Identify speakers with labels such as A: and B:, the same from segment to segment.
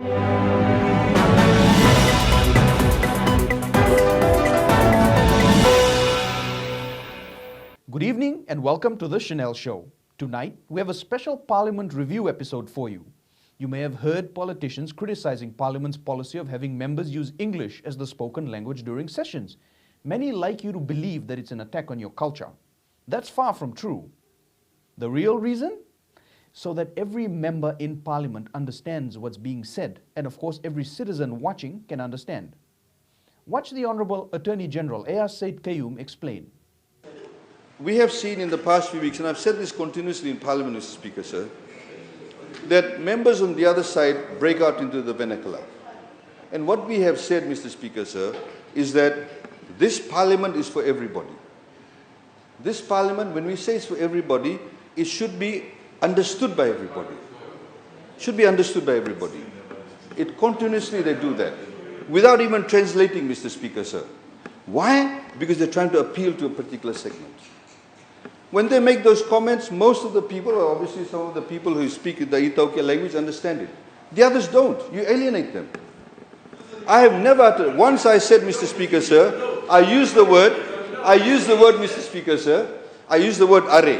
A: Good evening and welcome to the Chanel Show. Tonight, we have a special Parliament review episode for you. You may have heard politicians criticizing Parliament's policy of having members use English as the spoken language during sessions. Many like you to believe that it's an attack on your culture. That's far from true. The real reason? So that every member in Parliament understands what's being said, and of course every citizen watching can understand. Watch the Honourable Attorney General Ayaz Said Qayyum explain.
B: We have seen in the past few weeks, and I've said this continuously in Parliament, Mr. Speaker, sir, that members on the other side break out into the vernacular. And what we have said, Mr. Speaker, sir, is that this Parliament is for everybody. This Parliament, when we say it's for everybody, it should be understood by everybody. Should be understood by everybody. It continuously they do that, without even translating, Mr. Speaker, sir. Why? Because they're trying to appeal to a particular segment. When they make those comments, most of the people, or obviously some of the people who speak the Itaukei language understand it. The others don't. You alienate them. I have never uttered, once I said, Mr. Speaker, sir, I used the word, Mr. Speaker, sir, I used the word are.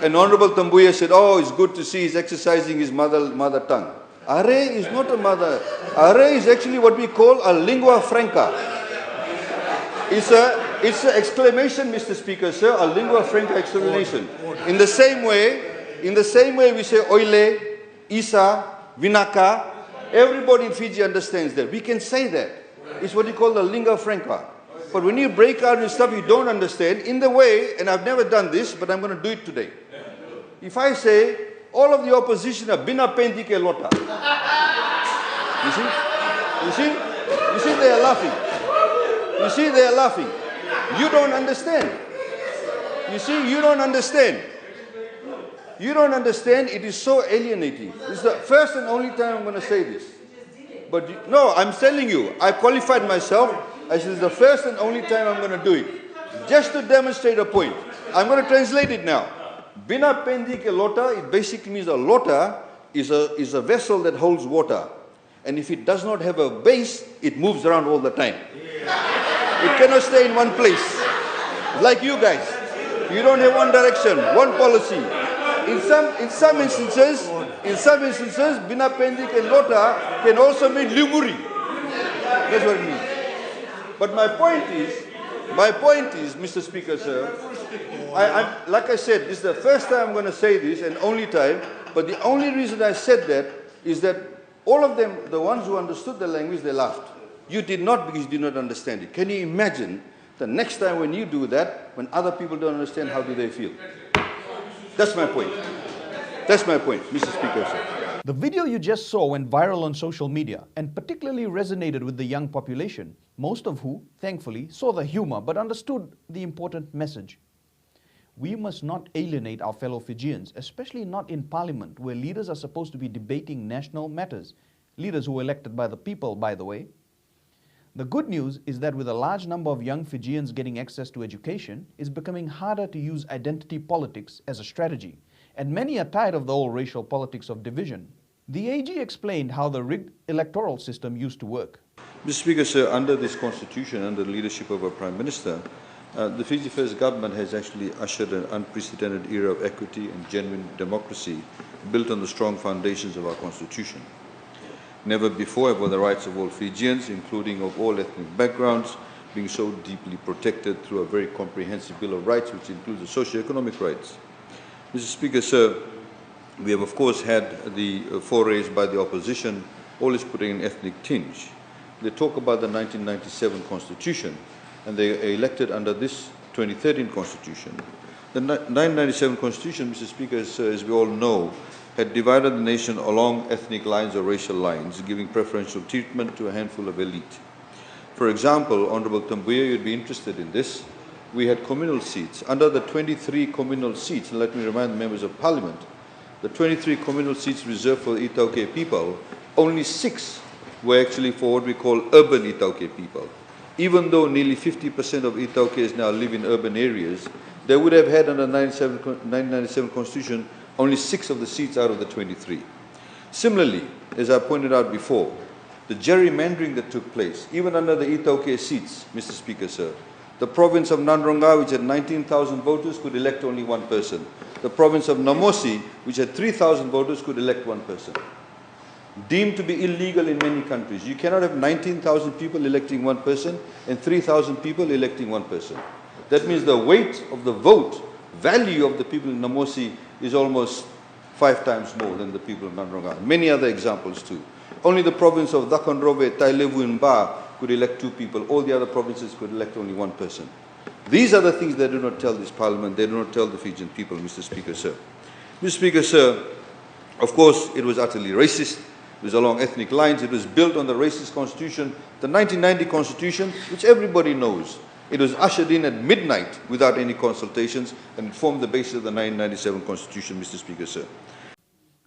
B: And Honorable Tambuya said, oh, it's good to see he's exercising his mother tongue. Are is not a mother. Are is actually what we call a lingua franca. It's an exclamation, Mr. Speaker, sir, a lingua franca exclamation. In the same way we say oile, isa, vinaka. Everybody in Fiji understands that. We can say that. It's what you call the lingua franca. But when you break out and stuff you don't understand, in the way, and I've never done this, but I'm going to do it today. If I say, all of the opposition are bina pendi ke lota. You see, they are laughing. You see, they are laughing. You don't understand. You see, you don't understand. You don't understand. It is so alienating. This is the first and only time I'm going to say this. But no, I'm telling you, I qualified myself. I said, this is the first and only time I'm going to do it. Just to demonstrate a point. I'm going to translate it now. Bina pendi ke lota, it basically means a lota is a vessel that holds water. And if it does not have a base, it moves around all the time. It cannot stay in one place. Like you guys. You don't have one direction, one policy. In some instances, bina pendi ke lota can also mean lumuri. That's what it means. But my point is, Mr. Speaker, sir, like I said, this is the first time I'm going to say this and only time, but the only reason I said that is that all of them, the ones who understood the language, they laughed. You did not because you did not understand it. Can you imagine the next time when you do that, when other people don't understand, how do they feel? That's my point. That's my point, Mr. Speaker, sir.
A: The video you just saw went viral on social media and particularly resonated with the young population, most of who, thankfully, saw the humor but understood the important message. We must not alienate our fellow Fijians, especially not in Parliament, where leaders are supposed to be debating national matters. Leaders who were elected by the people, by the way. The good news is that with a large number of young Fijians getting access to education, it's becoming harder to use identity politics as a strategy, and many are tired of the old racial politics of division. The AG explained how the rigged electoral system used to work.
B: Mr. Speaker, sir, under this constitution, under the leadership of our Prime Minister, the Fiji First government has actually ushered an unprecedented era of equity and genuine democracy built on the strong foundations of our constitution. Never before have the rights of all Fijians, including of all ethnic backgrounds, being so deeply protected through a very comprehensive Bill of Rights, which includes the socio-economic rights. Mr. Speaker, sir, we have of course had the forays by the opposition, always putting an ethnic tinge. They talk about the 1997 Constitution, and they are elected under this 2013 Constitution. The 1997 Constitution, Mr. Speaker, as we all know, had divided the nation along ethnic lines or racial lines, giving preferential treatment to a handful of elite. For example, Honorable Tambuya, you'd be interested in this. We had communal seats. Under the 23 communal seats, and let me remind the members of Parliament, the 23 communal seats reserved for the Itaukei people, only 6 were actually for what we call urban Itaukei people. Even though nearly 50% of Itaukeis now live in urban areas, they would have had under the 1997 Constitution only 6 of the seats out of the 23. Similarly, as I pointed out before, the gerrymandering that took place, even under the Itauke seats, Mr. Speaker, sir, the province of Nandronga, which had 19,000 voters, could elect only one person. The province of Namosi, which had 3,000 voters, could elect one person. Deemed to be illegal in many countries. You cannot have 19,000 people electing one person and 3,000 people electing one person. That means the weight of the vote, value of the people in Namosi is almost 5 times more than the people of Nandronga. Many other examples too. Only the province of Dhakonrobe, Tailevu and Ba could elect 2 people. All the other provinces could elect only one person. These are the things they do not tell this parliament, they do not tell the Fijian people, Mr. Speaker, sir. Mr. Speaker, sir, of course it was utterly racist. It was along ethnic lines. It was built on the racist constitution, the 1990 constitution, which everybody knows. It was ushered in at midnight without any consultations, and it formed the basis of the 1997 constitution, Mr. Speaker, sir.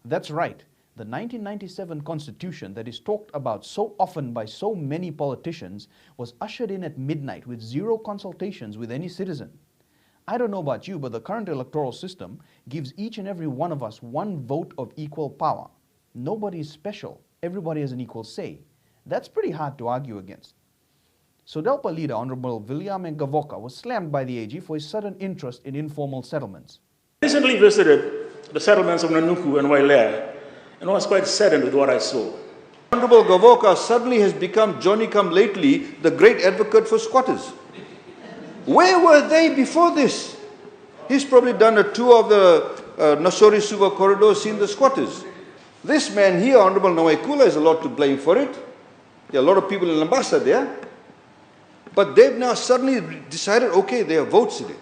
A: That's right. The 1997 constitution that is talked about so often by so many politicians was ushered in at midnight with 0 consultations with any citizen. I don't know about you, but the current electoral system gives each and every one of us 1 vote of equal power. Nobody is special. Everybody has an equal say. That's pretty hard to argue against. SODELPA leader Honorable Viliame Gavoka was slammed by the AG for his sudden interest in informal settlements.
C: I recently visited the settlements of Nanuku and Wailea and was quite saddened with what I saw.
B: Honorable Gavoka suddenly has become Johnny-come-lately, the great advocate for squatters. Where were they before this? He's probably done a tour of the Nasori Suva corridor, seen the squatters. This man here, Honorable Nawaikula, has a lot to blame for it. There are a lot of people in Lambasa there. But they've now suddenly decided, okay, there are votes in it.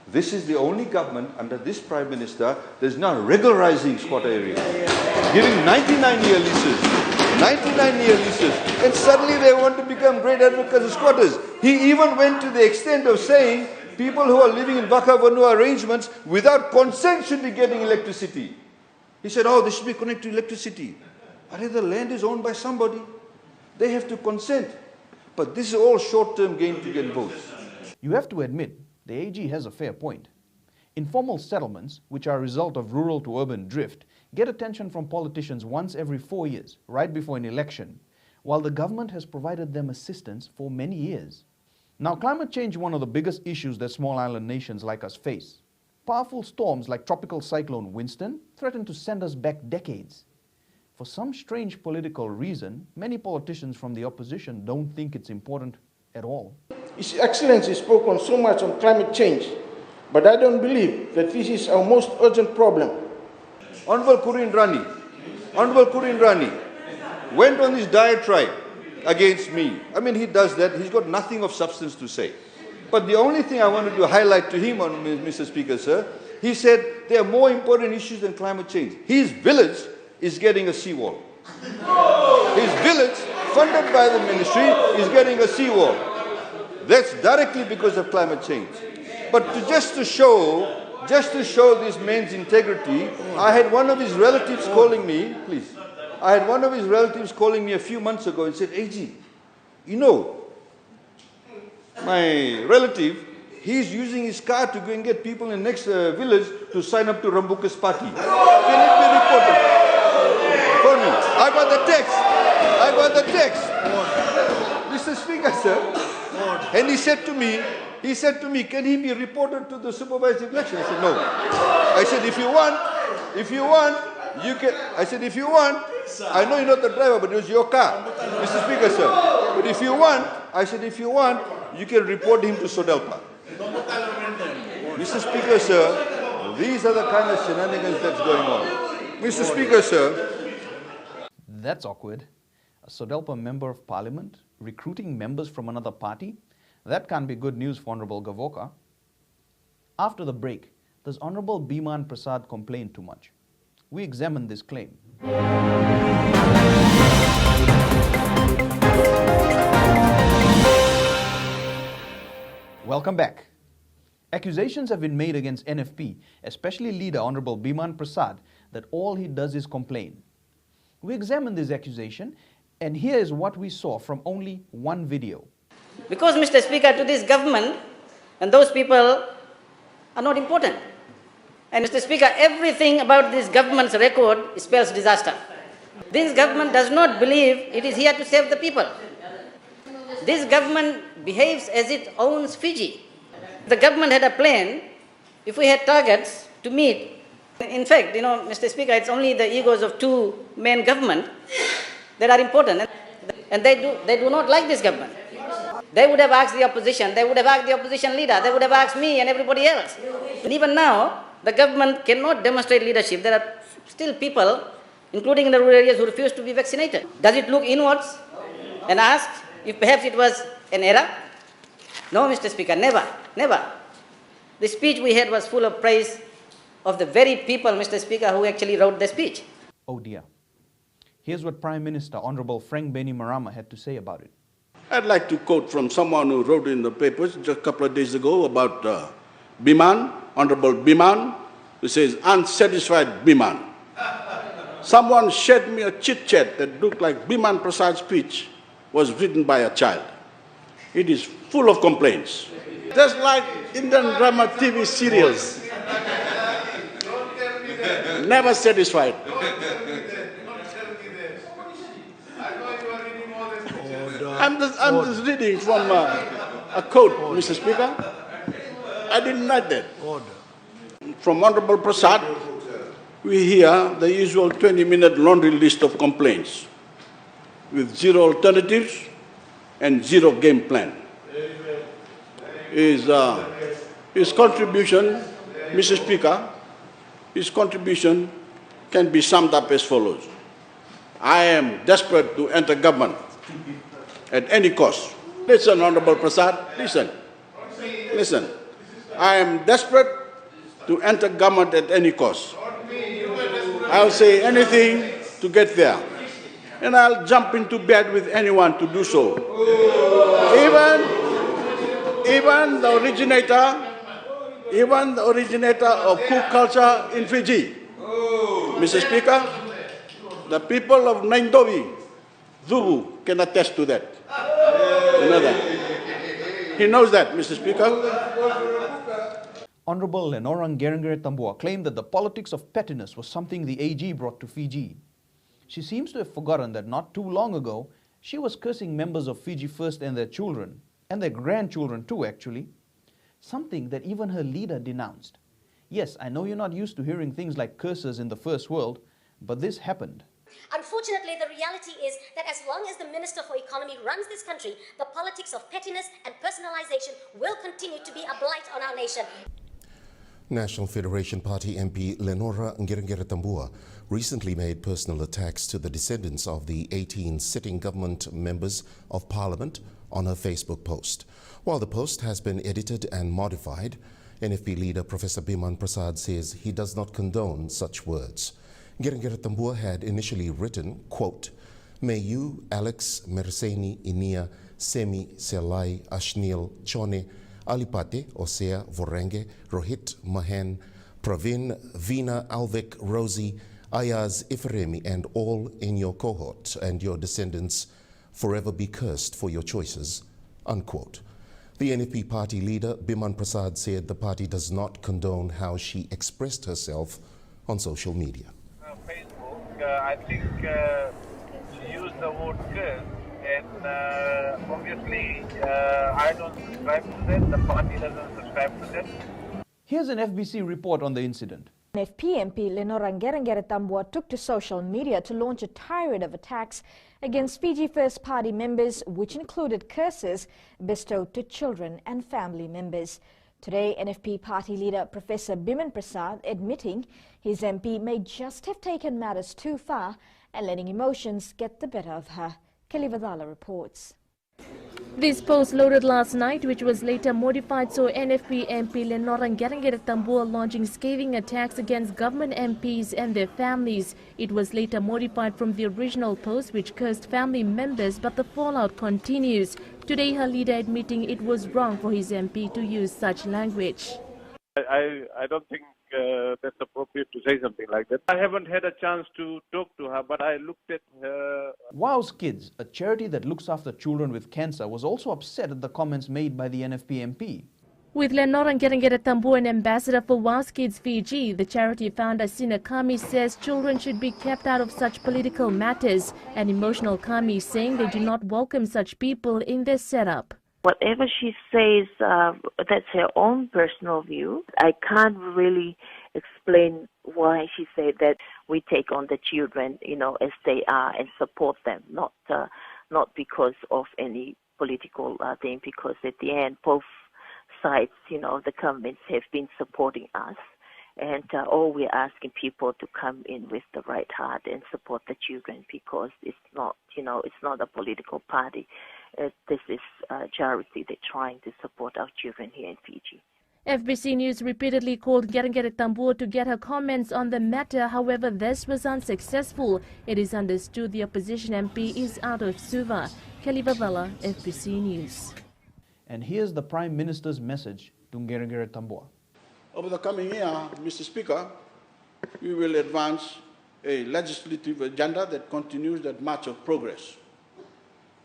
B: This is the only government under this Prime Minister that is now regularizing squatter areas, giving 99-year leases, 99-year leases, and suddenly they want to become great advocates of squatters. He even went to the extent of saying people who are living in Waka Vanua arrangements without consent should be getting electricity. He said, oh, they should be connected to electricity. But if the land is owned by somebody, they have to consent. But this is all short-term gain to get votes.
A: You have to admit, the AG has a fair point. Informal settlements, which are a result of rural to urban drift, get attention from politicians once every 4 years, right before an election, while the government has provided them assistance for many years. Now, climate change is one of the biggest issues that small island nations like us face. Powerful storms like Tropical Cyclone Winston threaten to send us back decades. For some strange political reason, many politicians from the opposition don't think it's important at all.
D: His Excellency spoke on so much on climate change, but I don't believe that this is our most urgent problem.
B: Honorable Kurin Rani went on this diatribe against me. I mean, he does that. He's got nothing of substance to say. But the only thing I wanted to highlight to him, Mr. Speaker, sir, he said there are more important issues than climate change. His village is getting a seawall. His village, funded by the ministry, is getting a seawall. That's directly because of climate change. But just to show this man's integrity, I had one of his relatives calling me, please. I had one of his relatives calling me a few months ago and said, AG, you know, my relative, he's using his car to go and get people in the next village to sign up to Rambuka's party. Can it be reported? For me. I got the text. Mr. Speaker, sir. And he said to me, can he be reported to the supervisory election? I said, no. I said, if you want, you can. I said, if you want, I know you're not the driver, but it was your car, Mr. Speaker, sir. But if you want, I said, if you want, you can report him to SODELPA. Mr. Speaker, sir, these are the kind of shenanigans that's going on. Mr. Speaker, sir.
A: That's awkward. A SODELPA member of parliament recruiting members from another party? That can't be good news for Honorable Gavoka. After the break, does Honorable Biman Prasad complain too much? We examine this claim. Welcome back. Accusations have been made against NFP, especially leader Honorable Biman Prasad, that all he does is complain. We examined this accusation, and here is what we saw from only one video.
E: Because, Mr. Speaker, to this government and those people are not important. And Mr. Speaker, everything about this government's record spells disaster. This government does not believe it is here to save the people. This government behaves as it owns Fiji. The government had a plan. If we had targets to meet, in fact, Mr. Speaker, it's only the egos of two main government that are important, and they do not like this government. They would have asked the opposition, they would have asked the opposition leader, they would have asked me and everybody else. And even now, the government cannot demonstrate leadership. There are still people, including in the rural areas, who refuse to be vaccinated. Does it look inwards and ask if perhaps it was an error? No, Mr. Speaker, never, never. The speech we had was full of praise of the very people, Mr. Speaker, who actually wrote the speech.
A: Oh dear. Here's what Prime Minister Honorable Frank Bainimarama had to say about it.
F: I'd like to quote from someone who wrote in the papers just a couple of days ago about Biman, Honorable Biman, who says, unsatisfied Biman. Someone shared me a chit-chat that looked like Biman Prasad's speech was written by a child. It is full of complaints. Just like Indian drama TV serials. Never satisfied. I'm just reading from a quote, Mr. Speaker. I didn't write that. From Honorable Prasad, we hear the usual 20-minute laundry list of complaints with zero alternatives and zero game plan. His contribution, Mr. Speaker, his contribution can be summed up as follows. I am desperate to enter government at any cost. Listen, Honorable Prasad, listen. Listen. I am desperate to enter government at any cost. I'll say anything to get there. And I'll jump into bed with anyone to do so. Even the originator of cook culture in Fiji. Mr. Speaker, the people of Naindovi, Zulu, can attest to that. He knows that, Mr. Speaker.
A: Honorable Lenorang Gerengere Tambua claimed that the politics of pettiness was something the AG brought to Fiji. She seems to have forgotten that not too long ago, she was cursing members of Fiji First and their children, and their grandchildren too actually, something that even her leader denounced. Yes, I know you're not used to hearing things like curses in the first world, but this happened.
G: Unfortunately, the reality is that as long as the Minister for Economy runs this country, the politics of pettiness and personalization will continue to be a blight on our nation.
H: National Federation Party MP Lenora Gerengere Tambua recently made personal attacks to the descendants of the 18 sitting government members of Parliament on her Facebook post. While the post has been edited and modified, NFP leader Professor Biman Prasad says he does not condone such words. Gerengere Tambua had initially written, quote, "May you, Alex, Merseni, Inia, Semi, Selai, Ashnil, Chone, Alipate, Osea, Vorenge, Rohit, Mahen, Pravin, Vina, Alvik, Rosie, Ayaz, Ifremi, and all in your cohort and your descendants forever be cursed for your choices," unquote. The NFP party leader, Biman Prasad, said the party does not condone how she expressed herself on social media.
I: Facebook, I think she used the word curse, and obviously I don't subscribe to that, the party doesn't subscribe to that.
A: Here's an FBC report on the incident.
J: NFP MP Lenorang Gerengere Tambua took to social media to launch a tirade of attacks against Fiji First Party members, which included curses bestowed to children and family members. Today, NFP party leader Professor Biman Prasad admitting his MP may just have taken matters too far and letting emotions get the better of her. Kelly Vadala reports.
K: This post loaded last night, which was later modified, saw NFP MP Lenorang Gerengere Tambua launching scathing attacks against government MPs and their families. It was later modified from the original post, which cursed family members, but the fallout continues. Today, her leader admitting it was wrong for his MP to use such language.
I: I don't think that's appropriate to say something like that. I haven't had a chance to talk to her, but I looked at her.
A: WOW's Kids, a charity that looks after children with cancer, was also upset at the comments made by the NFP MP.
K: With Lenora Ngerengere-Tambua an ambassador for WildKids Fiji, the charity founder Sina Kami says children should be kept out of such political matters, and Emotional Kami saying they do not welcome such people in their setup.
L: Whatever she says, that's her own personal view. I can't really explain why she said that we take on the children, as they are and support them, not because of any political thing, because at the end, both sides, the governments have been supporting us. And all we're asking people to come in with the right heart and support the children, because it's not, it's not a political party. This is a charity. They're trying to support our children here in Fiji.
K: FBC News repeatedly called Ngerengere-Tambua to get her comments on the matter. However, this was unsuccessful. It is understood the opposition MP is out of Suva. Kelly Vavala, FBC News.
A: And here's the Prime Minister's message to Ngerengere-Tambua.
F: Over the coming year, Mr. Speaker, we will advance a legislative agenda that continues that march of progress.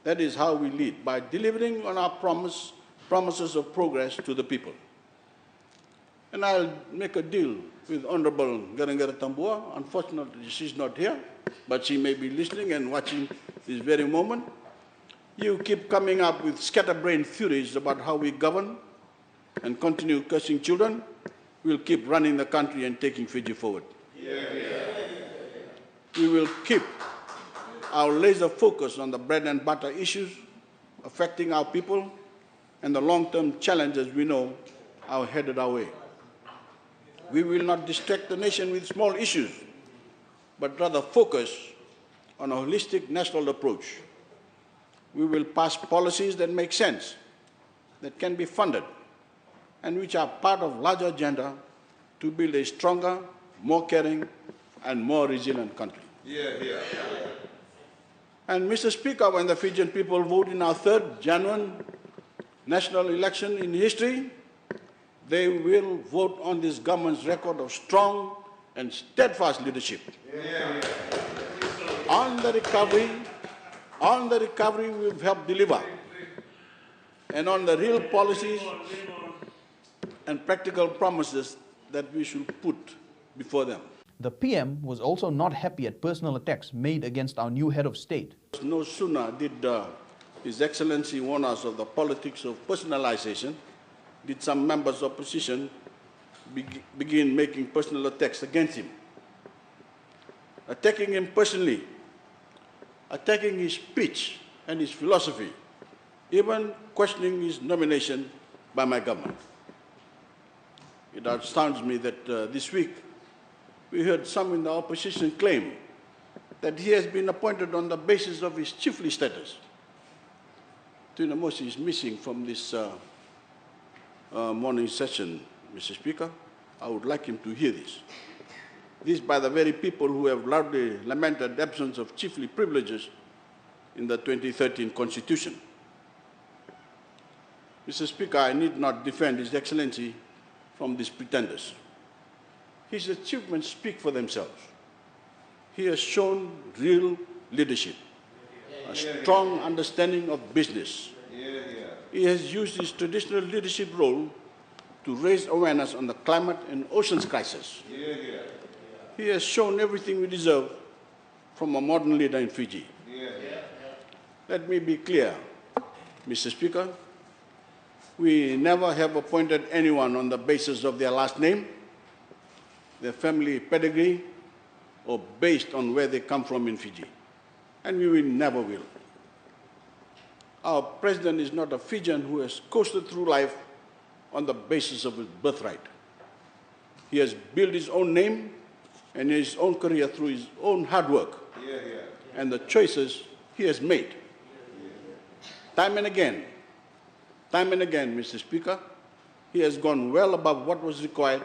F: That is how we lead, by delivering on our promises of progress to the people. And I'll make a deal with Honorable Ngerengere-Tambua. Unfortunately, she's not here, but she may be listening and watching this very moment. You keep coming up with scatterbrained theories about how we govern and continue cursing children, we'll keep running the country and taking Fiji forward. We will keep our laser focus on the bread and butter issues affecting our people and the long-term challenges we know are headed our way. We will not distract the nation with small issues, but rather focus on a holistic national approach. We will pass policies that make sense, that can be funded, and which are part of larger agenda to build a stronger, more caring, and more resilient country. And Mr. Speaker, when the Fijian people vote in our third genuine national election in history, they will vote on this government's record of strong and steadfast leadership. On the recovery we've helped deliver, and on the real policies and practical promises that we should put before them.
A: The PM was also not happy at personal attacks made against our new head of state.
F: No sooner did His Excellency warn us of the politics of personalization, did some members of opposition begin making personal attacks against him, attacking him personally, attacking his speech and his philosophy, even questioning his nomination by my government. It astounds me that this week we heard some in the opposition claim that he has been appointed on the basis of his chiefly status. Tuna Mosi is missing from this morning session, Mr. Speaker. I would like him to hear this. This by the very people who have loudly lamented the absence of chiefly privileges in the 2013 Constitution. Mr. Speaker, I need not defend His Excellency from these pretenders. His achievements speak for themselves. He has shown real leadership, a strong understanding of business. He has used his traditional leadership role to raise awareness on the climate and oceans crisis. He has shown everything we deserve from a modern leader in Fiji. Let me be clear, Mr. Speaker. We never have appointed anyone on the basis of their last name, their family pedigree, or based on where they come from in Fiji. And we never will. Our president is not a Fijian who has coasted through life on the basis of his birthright. He has built his own name and his own career through his own hard work and the choices he has made. Time and again, Mr. Speaker, he has gone well above what was required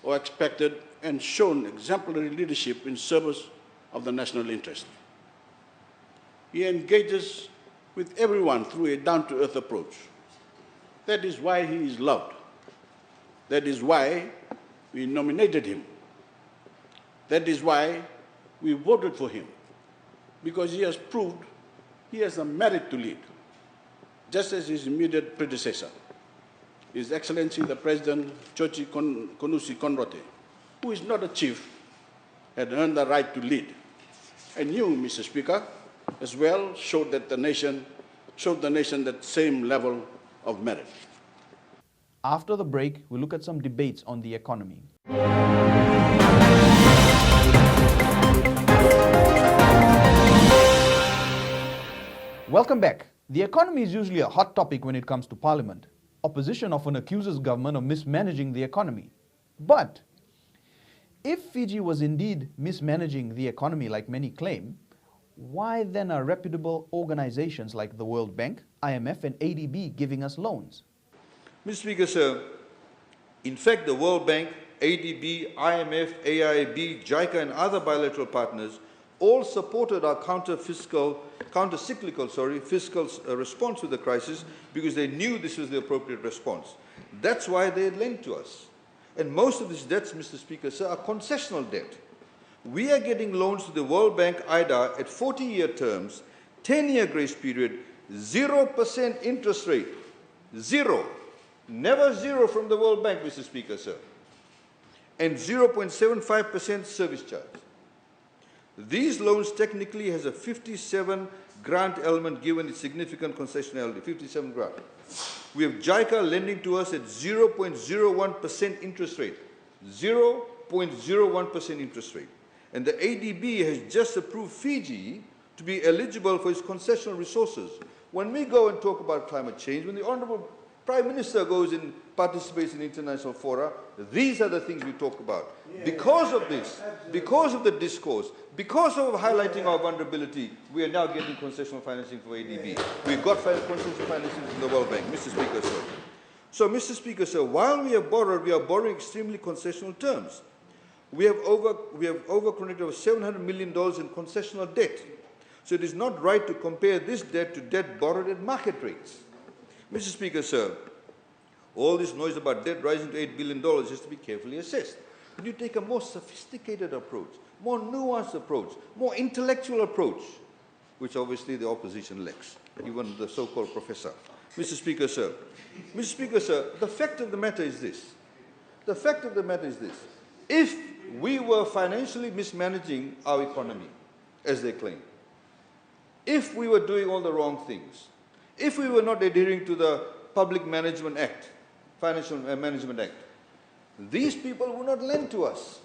F: or expected and shown exemplary leadership in service of the national interest. He engages with everyone through a down-to-earth approach. That is why he is loved. That is why we nominated him. That is why we voted for him, because he has proved he has a merit to lead, just as his immediate predecessor. His Excellency the President Chochi Konusi Konrote, who is not a chief, had earned the right to lead. And you, Mr. Speaker, as well showed the nation that same level of merit.
A: After the break, we'll look at some debates on the economy. Welcome back. The economy is usually a hot topic when it comes to Parliament. Opposition often accuses government of mismanaging the economy. But if Fiji was indeed mismanaging the economy like many claim, why then are reputable organizations like the World Bank, IMF and ADB giving us loans?
B: Mr. Speaker, sir, in fact, the World Bank, ADB, IMF, AIIB, JICA and other bilateral partners all supported our fiscal response to the crisis because they knew this was the appropriate response. That's why they had lent to us. And most of these debts, Mr. Speaker, sir, are concessional debt. We are getting loans to the World Bank, IDA, at 40-year terms, 10-year grace period, 0% interest rate. Zero. Never zero from the World Bank, Mr. Speaker, sir. And 0.75% service charge. These loans technically has a 57 grant element given its significant concessionality, 57 grant. We have JICA lending to us at 0.01% interest rate, 0.01% interest rate. And the ADB has just approved Fiji to be eligible for its concessional resources. When we go and talk about climate change, when the Honourable Prime Minister goes and participates in international fora, these are the things we talk about. Because of this, because of the discourse, because of highlighting our vulnerability, we are now getting concessional financing for ADB. We've got concessional financing from the World Bank, Mr. Speaker, sir. So, Mr. Speaker, sir, while we are borrowing extremely concessional terms. We have over-collected over $700 million in concessional debt. So it is not right to compare this debt to debt borrowed at market rates. Mr. Speaker, sir, all this noise about debt rising to $8 billion has to be carefully assessed. When you take a more sophisticated approach, more nuanced approach, more intellectual approach, which obviously the opposition lacks, even the so-called professor. Mr. Speaker, sir, the fact of the matter is this. The fact of the matter is this. If we were financially mismanaging our economy, as they claim, if we were doing all the wrong things, if we were not adhering to the Public Management Act, Financial Management Act, these people would not lend to us.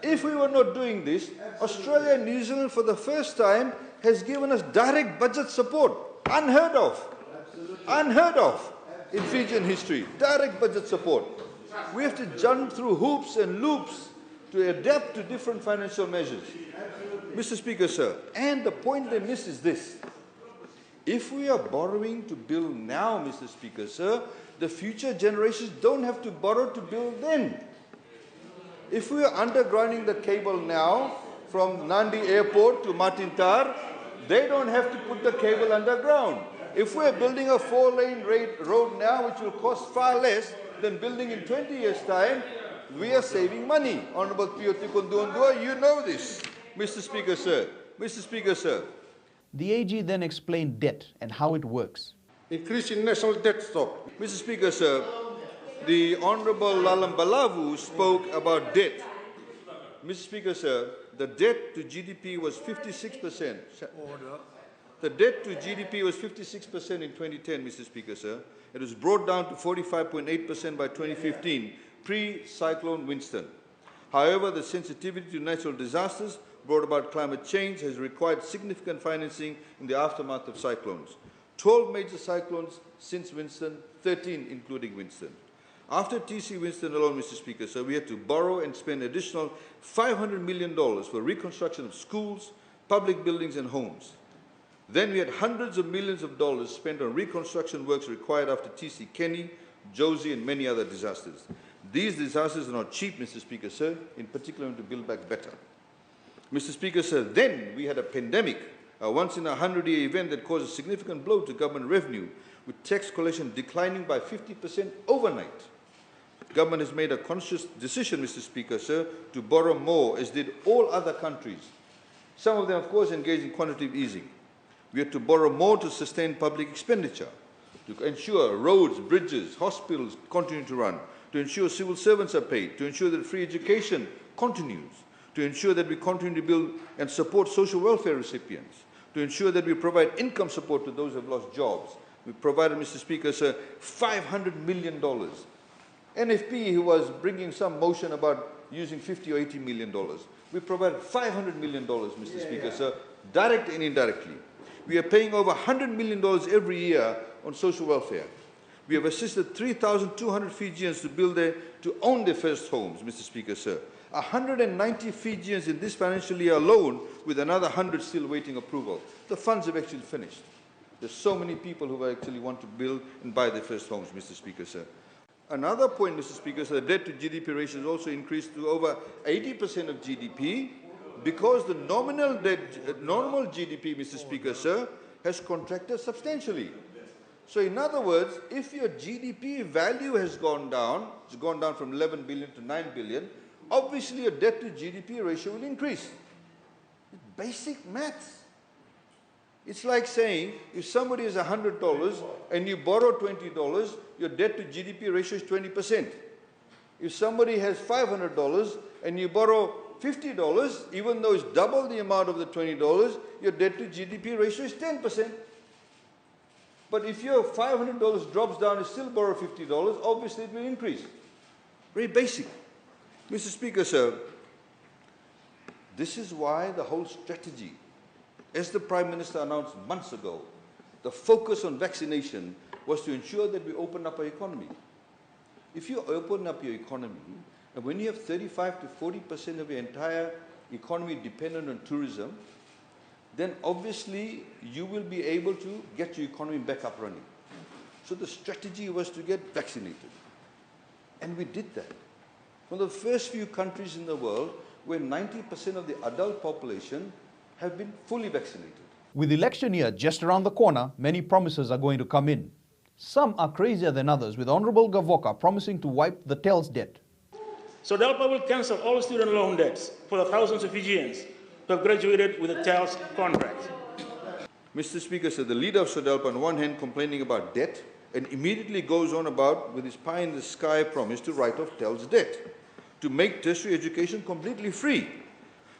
B: If we were not doing this, Australia and New Zealand for the first time has given us direct budget support. Unheard of in Fijian history. Direct budget support. We have to jump through hoops and loops to adapt to different financial measures. Mr. Speaker, sir, and the point they miss is this. If we are borrowing to build now, Mr. Speaker, sir, the future generations don't have to borrow to build then. If we are undergrounding the cable now from Nandi Airport to Matintar, they don't have to put the cable underground. If we are building a 4-lane road now, which will cost far less than building in 20 years' time, we are saving money. Honourable Piyoti Kundundua, you know this. Mr. Speaker, sir. Mr. Speaker, sir.
A: The AG then explained debt and how it works.
F: Increase in national debt stock.
B: Mr. Speaker, sir, the Honourable Lalam Balavu spoke about debt. Mr. Speaker, sir, the debt to GDP was 56%. Order. The debt to GDP was 56% in 2010, Mr. Speaker, sir. It was brought down to 45.8% by 2015, pre-Cyclone Winston. However, the sensitivity to natural disasters brought about climate change has required significant financing in the aftermath of cyclones. 12 major cyclones since Winston, 13 including Winston. After TC Winston alone, Mr. Speaker, so we had to borrow and spend additional $500 million for reconstruction of schools, public buildings and homes. Then we had hundreds of millions of dollars spent on reconstruction works required after TC Kenny, Josie and many other disasters. These disasters are not cheap, Mr. Speaker, sir, in particular to build back better. Mr. Speaker, sir, then we had a pandemic, a once-in-a-100-year event that caused a significant blow to government revenue, with tax collection declining by 50% overnight. Government has made a conscious decision, Mr. Speaker, sir, to borrow more, as did all other countries. Some of them, of course, engaged in quantitative easing. We had to borrow more to sustain public expenditure. to ensure roads, bridges, hospitals continue to run, to ensure civil servants are paid, to ensure that free education continues, to ensure that we continue to build and support social welfare recipients, to ensure that we provide income support to those who have lost jobs. We provided, Mr. Speaker, sir, $500 million. NFP, who was bringing some motion about using $50 or $80 million, we provided $500 million, Mr. Speaker, sir, direct and indirectly. We are paying over $100 million every year on social welfare. We have assisted 3,200 Fijians to own their first homes, Mr. Speaker, sir. 190 Fijians in this financial year alone, with another 100 still waiting approval. The funds have actually finished. There's so many people who actually want to build and buy their first homes, Mr. Speaker, sir. Another point, Mr. Speaker, sir, the debt to GDP ratio has also increased to over 80% of GDP because the nominal GDP, Mr. Speaker, sir, has contracted substantially. So in other words, if your GDP value has gone down, it's gone down from 11 billion to 9 billion, obviously your debt to GDP ratio will increase. It's basic maths. It's like saying if somebody has $100 and you borrow $20, your debt to GDP ratio is 20%. If somebody has $500 and you borrow $50, even though it's double the amount of the $20, your debt to GDP ratio is 10%. But if your $500 drops down and still borrow $50, obviously it will increase. Very basic. Mr. Speaker, sir, this is why the whole strategy, as the Prime Minister announced months ago, the focus on vaccination was to ensure that we open up our economy. If you open up your economy, and when you have 35 to 40% of your entire economy dependent on tourism, then obviously you will be able to get your economy back up running. So the strategy was to get vaccinated. And we did that. One of the first few countries in the world where 90% of the adult population have been fully vaccinated.
A: With election year just around the corner, many promises are going to come in. Some are crazier than others, with Honorable Gavoka promising to wipe the TELS debt.
C: SODELPA will cancel all student loan debts for the thousands of Fijians who have graduated with a TELS contract.
B: Mr. Speaker, so the leader of SODELPA on one hand complaining about debt and immediately goes on about with his pie-in-the-sky promise to write off TELS debt, to make tertiary education completely free.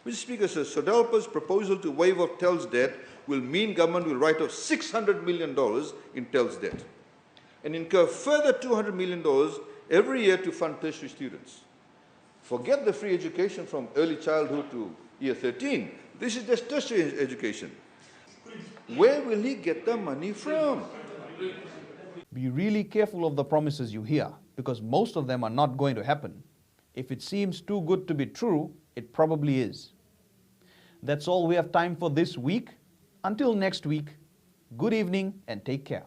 B: Mr. Speaker, sir, SODELPA's proposal to waive off TELS debt will mean government will write off $600 million in TELS debt and incur further $200 million every year to fund tertiary students. Forget the free education from early childhood to year 13. This is just tertiary education. Where will he get the money from?
A: Be really careful of the promises you hear, because most of them are not going to happen. If it seems too good to be true, it probably is. That's all we have time for this week. Until next week, good evening and take care.